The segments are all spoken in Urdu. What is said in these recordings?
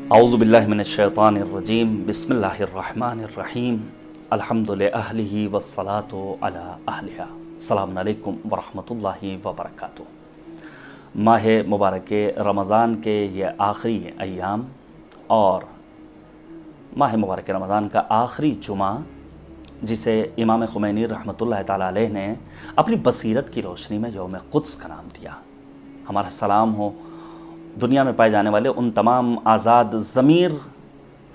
اعوذ باللہ من الشیطان الرجیم بسم اللہ الرحمن الرحیم الحمد للہ والصلاة علی اہلہا۔ السلام علیکم ورحمۃ اللہ وبرکاتہ۔ ماہ مبارک رمضان کے یہ آخری ایام اور ماہ مبارک رمضان کا آخری جمعہ، جسے امام خمینی رحمۃ اللہ تعالیٰ علیہ نے اپنی بصیرت کی روشنی میں یوم قدس کا نام دیا۔ ہمارا سلام ہو دنیا میں پائے جانے والے ان تمام آزاد ضمیر،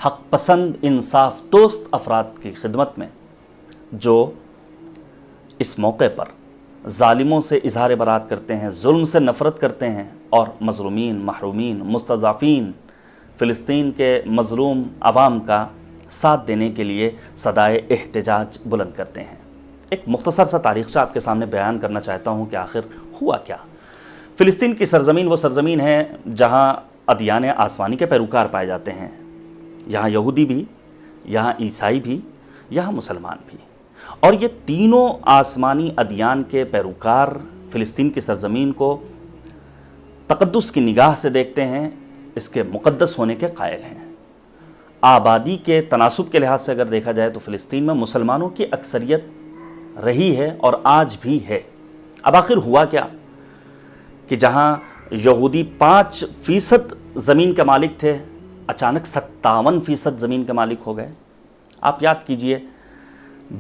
حق پسند، انصاف دوست افراد کی خدمت میں جو اس موقع پر ظالموں سے اظہار برات کرتے ہیں، ظلم سے نفرت کرتے ہیں اور مظلومین، محرومین، مستضعفین، فلسطین کے مظلوم عوام کا ساتھ دینے کے لیے صدائے احتجاج بلند کرتے ہیں۔ ایک مختصر سا تاریخچہ آپ کے سامنے بیان کرنا چاہتا ہوں کہ آخر ہوا کیا۔ فلسطین کی سرزمین وہ سرزمین ہے جہاں ادیان آسمانی کے پیروکار پائے جاتے ہیں۔ یہاں یہودی بھی، یہاں عیسائی بھی، یہاں مسلمان بھی، اور یہ تینوں آسمانی ادیان کے پیروکار فلسطین کی سرزمین کو تقدس کی نگاہ سے دیکھتے ہیں، اس کے مقدس ہونے کے قائل ہیں۔ آبادی کے تناسب کے لحاظ سے اگر دیکھا جائے تو فلسطین میں مسلمانوں کی اکثریت رہی ہے اور آج بھی ہے۔ اب آخر ہوا کیا کہ جہاں یہودی 5% زمین کے مالک تھے، اچانک 57% زمین کے مالک ہو گئے۔ آپ یاد کیجئے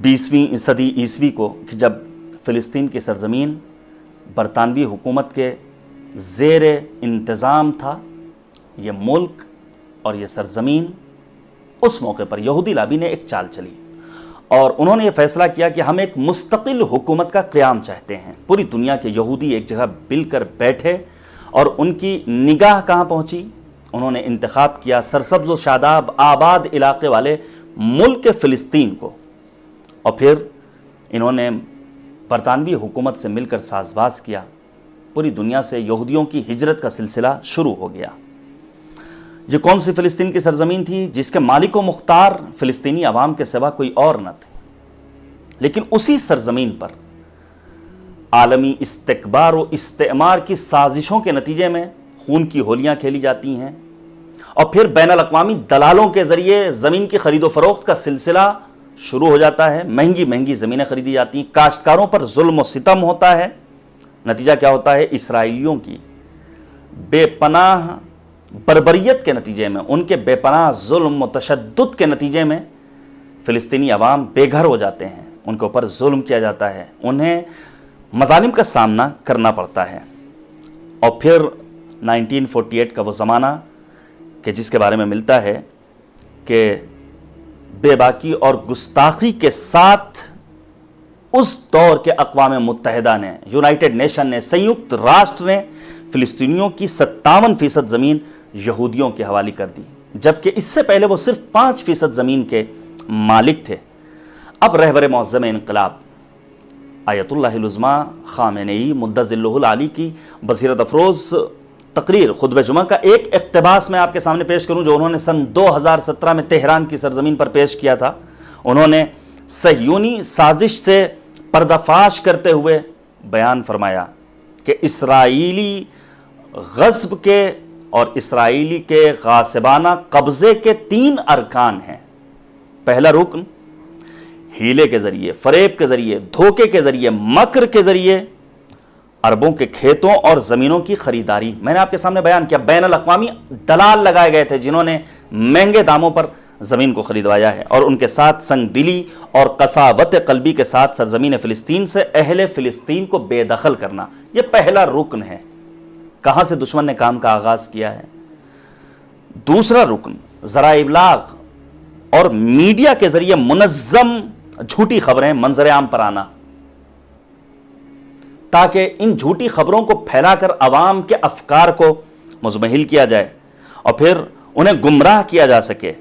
20ویں صدی عیسوی کو کہ جب فلسطین کی سرزمین برطانوی حکومت کے زیر انتظام تھا، یہ ملک اور یہ سرزمین، اس موقع پر یہودی لابی نے ایک چال چلی اور انہوں نے یہ فیصلہ کیا کہ ہم ایک مستقل حکومت کا قیام چاہتے ہیں۔ پوری دنیا کے یہودی ایک جگہ مل کر بیٹھے اور ان کی نگاہ کہاں پہنچی؟ انہوں نے انتخاب کیا سرسبز و شاداب آباد علاقے والے ملک فلسطین کو، اور پھر انہوں نے برطانوی حکومت سے مل کر ساز باز کیا۔ پوری دنیا سے یہودیوں کی ہجرت کا سلسلہ شروع ہو گیا۔ یہ کون سی فلسطین کی سرزمین تھی جس کے مالک و مختار فلسطینی عوام کے سوا کوئی اور نہ تھے، لیکن اسی سرزمین پر عالمی استکبار و استعمار کی سازشوں کے نتیجے میں خون کی ہولیاں کھیلی جاتی ہیں، اور پھر بین الاقوامی دلالوں کے ذریعے زمین کی خرید و فروخت کا سلسلہ شروع ہو جاتا ہے۔ مہنگی مہنگی زمینیں خریدی جاتی ہیں، کاشتکاروں پر ظلم و ستم ہوتا ہے۔ نتیجہ کیا ہوتا ہے؟ اسرائیلیوں کی بے پناہ بربریت کے نتیجے میں، ان کے بے پناہ ظلم و تشدد کے نتیجے میں فلسطینی عوام بے گھر ہو جاتے ہیں، ان کے اوپر ظلم کیا جاتا ہے، انہیں مظالم کا سامنا کرنا پڑتا ہے۔ اور پھر 1948 کا وہ زمانہ کہ جس کے بارے میں ملتا ہے کہ بے باکی اور گستاخی کے ساتھ اس دور کے اقوام متحدہ نے، یونائٹڈ نیشن نے، سنیکت راشٹر نے فلسطینیوں کی 57% زمین یہودیوں کے حوالے کر دی، جبکہ اس سے پہلے وہ صرف 5% زمین کے مالک تھے۔ اب رہبر معظم انقلاب آیت اللہ العظمیٰ خامنئی مدظ ظلہ العالی کی بصیرت افروز تقریر خطبہ جمعہ کا ایک اقتباس میں آپ کے سامنے پیش کروں جو انہوں نے سن 2017 میں تہران کی سرزمین پر پیش کیا تھا۔ انہوں نے صہیونی سازش سے پردہ فاش کرتے ہوئے بیان فرمایا کہ اسرائیلی غصب کے اور اسرائیلی کے غاصبانہ قبضے کے 3 ارکان ہیں۔ پہلا رکن ہیلے کے ذریعے، فریب کے ذریعے، دھوکے کے ذریعے، مکر کے ذریعے عربوں کے کھیتوں اور زمینوں کی خریداری۔ میں نے آپ کے سامنے بیان کیا بین الاقوامی دلال لگائے گئے تھے جنہوں نے مہنگے داموں پر زمین کو خریدوایا ہے، اور ان کے ساتھ سنگ دلی اور قساوت قلبی کے ساتھ سرزمین فلسطین سے اہل فلسطین کو بے دخل کرنا، یہ پہلا رکن ہے۔ کہاں سے دشمن نے کام کا آغاز کیا ہے؟ دوسرا رکن ذرائع ابلاغ اور میڈیا کے ذریعے منظم جھوٹی خبریں منظر عام پر آنا، تاکہ ان جھوٹی خبروں کو پھیلا کر عوام کے افکار کو مزمحل کیا جائے اور پھر انہیں گمراہ کیا جا سکے،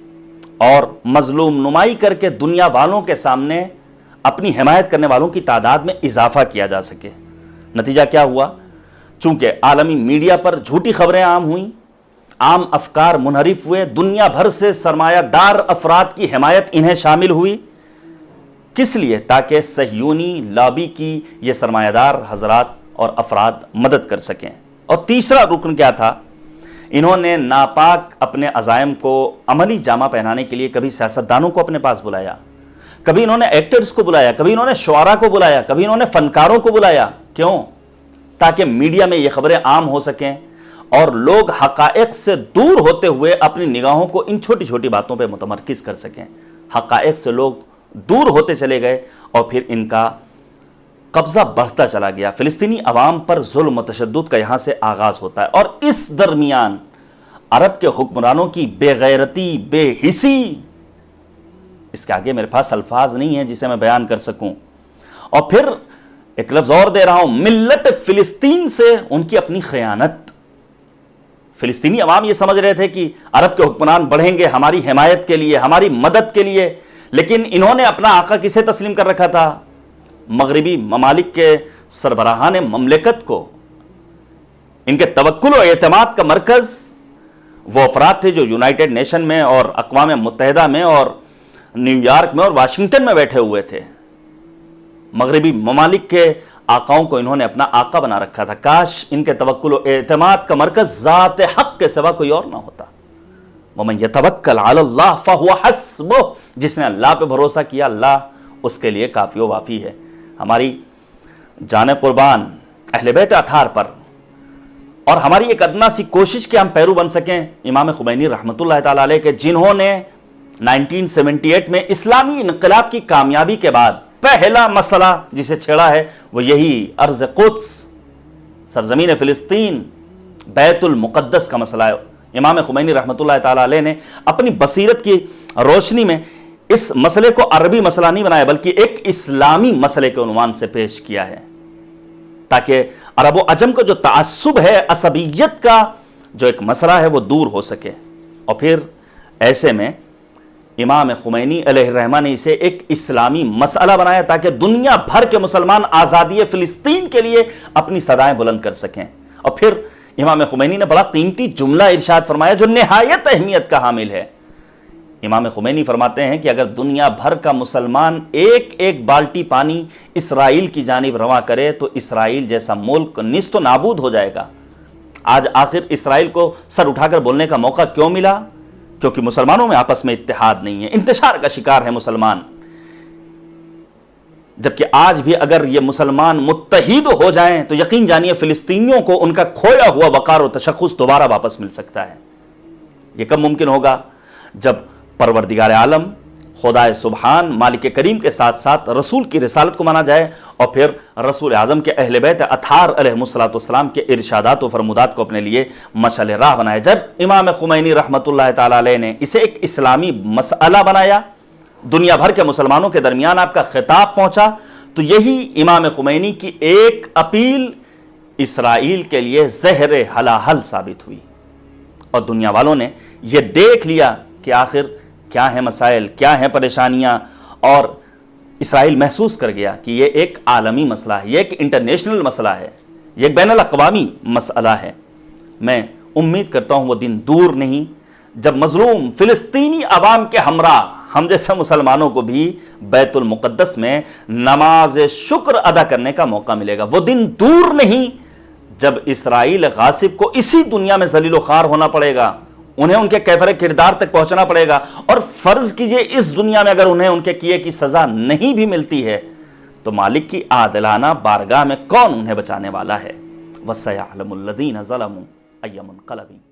اور مظلوم نمائی کر کے دنیا والوں کے سامنے اپنی حمایت کرنے والوں کی تعداد میں اضافہ کیا جا سکے۔ نتیجہ کیا ہوا؟ چونکہ عالمی میڈیا پر جھوٹی خبریں عام ہوئیں، عام افکار منحرف ہوئے، دنیا بھر سے سرمایہ دار افراد کی حمایت انہیں شامل ہوئی۔ کس لیے؟ تاکہ صہیونی لابی کی یہ سرمایہ دار حضرات اور افراد مدد کر سکیں۔ اور تیسرا رکن کیا تھا؟ انہوں نے ناپاک اپنے عزائم کو عملی جامہ پہنانے کے لیے کبھی سیاستدانوں کو اپنے پاس بلایا، کبھی انہوں نے ایکٹرز کو بلایا، کبھی انہوں نے شعراء کو بلایا، کبھی انہوں نے فنکاروں کو بلایا. کیوں؟ تاکہ میڈیا میں یہ خبریں عام ہو سکیں اور لوگ حقائق سے دور ہوتے ہوئے اپنی نگاہوں کو ان چھوٹی چھوٹی باتوں پہ متمرکز کر سکیں. حقائق سے لوگ دور ہوتے چلے گئے اور پھر ان کا قبضہ بڑھتا چلا گیا. فلسطینی عوام پر ظلم و تشدد کا یہاں سے آغاز ہوتا ہے، اور اس درمیان عرب کے حکمرانوں کی بے غیرتی، بے حسی، اس کے آگے میرے پاس الفاظ نہیں ہیں جسے میں بیان کر سکوں. اور پھر ایک لفظ اور دے رہا ہوں، ملت فلسطین سے ان کی اپنی خیانت. فلسطینی عوام یہ سمجھ رہے تھے کہ عرب کے حکمران بڑھیں گے ہماری حمایت کے لیے، ہماری مدد کے لیے، لیکن انہوں نے اپنا آقا کسے تسلیم کر رکھا تھا؟ مغربی ممالک کے سربراہان مملکت کو. ان کے توکل و اعتماد کا مرکز وہ افراد تھے جو یونائٹڈ نیشن میں اور اقوام متحدہ میں اور نیو یارک میں اور واشنگٹن میں بیٹھے ہوئے تھے. مغربی ممالک کے آقاؤں کو انہوں نے اپنا آقا بنا رکھا تھا. کاش ان کے توکل و اعتماد کا مرکز ذات حق کے سوا کوئی اور نہ ہوتا. وَمَن يَتَوَكَّلْ عَلَى اللَّهِ فَهُوَ حَسْبُهُ، جس نے اللہ پہ بھروسہ کیا اللہ اس کے لیے کافی و وافی ہے. ہماری جان قربان اہل بیت اطہار پر اور ہماری ایک ادنا سی کوشش کہ ہم پیرو بن سکیں امام خمینی رحمۃ اللہ تعالی علیہ کے، جنہوں نے 1978 میں اسلامی انقلاب کی کامیابی کے بعد پہلا مسئلہ جسے چھیڑا ہے وہ یہی ارض قدس، سرزمین فلسطین، بیت المقدس کا مسئلہ ہے. امام خمینی رحمۃ اللہ تعالی علیہ نے اپنی بصیرت کی روشنی میں اس مسئلے کو عربی مسئلہ نہیں بنایا بلکہ ایک اسلامی مسئلے کے عنوان سے پیش کیا ہے، تاکہ عرب و عجم کو جو تعصب ہے، عصبیت کا جو ایک مسئلہ ہے وہ دور ہو سکے. اور پھر ایسے میں امام خمینی علیہ الرحمہ نے اسے ایک اسلامی مسئلہ بنایا تاکہ دنیا بھر کے مسلمان آزادی فلسطین کے لیے اپنی صدائیں بلند کر سکیں. اور پھر امام خمینی نے بڑا قیمتی جملہ ارشاد فرمایا جو نہایت اہمیت کا حامل ہے. امام خمینی فرماتے ہیں کہ اگر دنیا بھر کا مسلمان ایک ایک بالٹی پانی اسرائیل کی جانب رواں کرے تو اسرائیل جیسا ملک نیست و نابود ہو جائے گا. آج آخر اسرائیل کو سر اٹھا کر بولنے کا موقع کیوں ملا؟ کیونکہ مسلمانوں میں آپس میں اتحاد نہیں ہے، انتشار کا شکار ہے مسلمان. جبکہ آج بھی اگر یہ مسلمان متحد ہو جائیں تو یقین جانیے فلسطینیوں کو ان کا کھویا ہوا وقار و تشخص دوبارہ واپس مل سکتا ہے. یہ کب ممکن ہوگا؟ جب پروردگار عالم خدائے سبحان مالک کریم کے ساتھ ساتھ رسول کی رسالت کو مانا جائے اور پھر رسول اعظم کے اہل بیت اطہار علیہ السلام کے ارشادات و فرمودات کو اپنے لیے مشعل راہ بنائے. جب امام خمینی رحمۃ اللہ تعالی علیہ نے اسے ایک اسلامی مسئلہ بنایا، دنیا بھر کے مسلمانوں کے درمیان آپ کا خطاب پہنچا، تو یہی امام خمینی کی ایک اپیل اسرائیل کے لیے زہر حلاحل ثابت ہوئی. اور دنیا والوں نے یہ دیکھ لیا کہ آخر کیا ہیں مسائل، کیا ہیں پریشانیاں، اور اسرائیل محسوس کر گیا کہ یہ ایک عالمی مسئلہ ہے، یہ ایک انٹرنیشنل مسئلہ ہے، یہ ایک بین الاقوامی مسئلہ ہے. میں امید کرتا ہوں وہ دن دور نہیں جب مظلوم فلسطینی عوام کے ہمراہ ہم جیسے مسلمانوں کو بھی بیت المقدس میں نماز شکر ادا کرنے کا موقع ملے گا. وہ دن دور نہیں جب اسرائیل غاصب کو اسی دنیا میں ذلیل و خوار ہونا پڑے گا، انہیں ان کے کیفر کردار تک پہنچنا پڑے گا. اور فرض کیجئے اس دنیا میں اگر انہیں ان کے کیے کی سزا نہیں بھی ملتی ہے تو مالک کی عادلانہ بارگاہ میں کون انہیں بچانے والا ہے؟ وَسَيَعْلَمُ الَّذِينَ ظَلَمُوا أَيَّ مُنْقَلَبٍ